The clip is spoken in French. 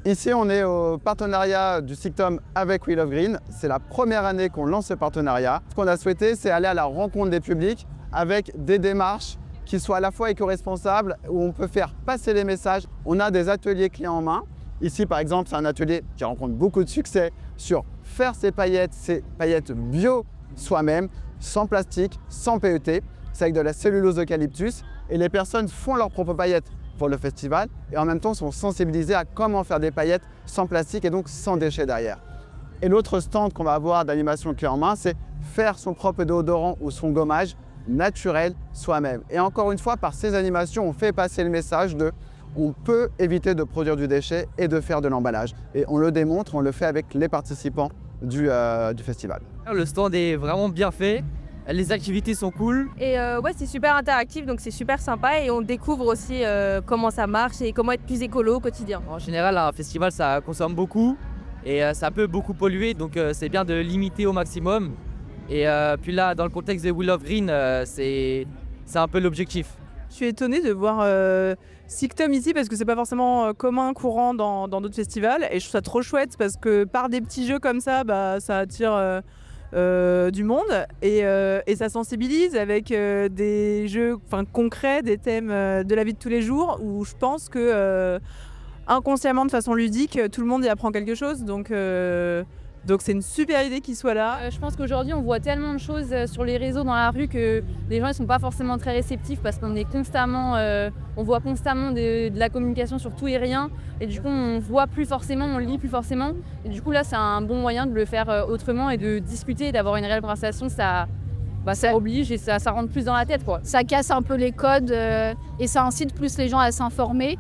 Ici, on est au partenariat du SICTOM avec We Love Green. C'est la première année qu'on lance ce partenariat. Ce qu'on a souhaité, c'est aller à la rencontre des publics avec des démarches qui soient à la fois éco-responsables, où on peut faire passer les messages. On a des ateliers clés en main. Ici, par exemple, c'est un atelier qui rencontre beaucoup de succès sur faire ses paillettes bio soi-même, sans plastique, sans PET. C'est avec de la cellulose d'eucalyptus. Et les personnes font leurs propres paillettes pour le festival et en même temps sont sensibilisés à comment faire des paillettes sans plastique et donc sans déchets derrière. Et l'autre stand qu'on va avoir d'animation clé en main, c'est faire son propre déodorant ou son gommage naturel soi-même. Et encore une fois, par ces animations, on fait passer le message de on peut éviter de produire du déchet et de faire de l'emballage. Et on le démontre, on le fait avec les participants du festival. Le stand est vraiment bien fait. Les activités sont cool. Et ouais, c'est super interactif, donc c'est super sympa et on découvre aussi comment ça marche et comment être plus écolo au quotidien. En général, un festival, ça consomme beaucoup et ça peut beaucoup polluer, donc c'est bien de limiter au maximum. Et puis là, dans le contexte de We Love Green, c'est un peu l'objectif. Je suis étonnée de voir SICTOM ici parce que c'est pas forcément commun, courant dans d'autres festivals et je trouve ça trop chouette parce que par des petits jeux comme ça, ça attire du monde et ça sensibilise avec des jeux concrets, des thèmes de la vie de tous les jours où je pense que inconsciemment, de façon ludique, tout le monde y apprend quelque chose. Donc c'est une super idée qu'il soit là. Je pense qu'aujourd'hui on voit tellement de choses sur les réseaux dans la rue que les gens ne sont pas forcément très réceptifs parce qu'on est constamment, on voit constamment de la communication sur tout et rien et du coup on voit plus forcément, on lit plus forcément et du coup là c'est un bon moyen de le faire autrement et de discuter, d'avoir une réelle conversation, ça oblige et ça rentre plus dans la tête quoi. Ça casse un peu les codes et ça incite plus les gens à s'informer.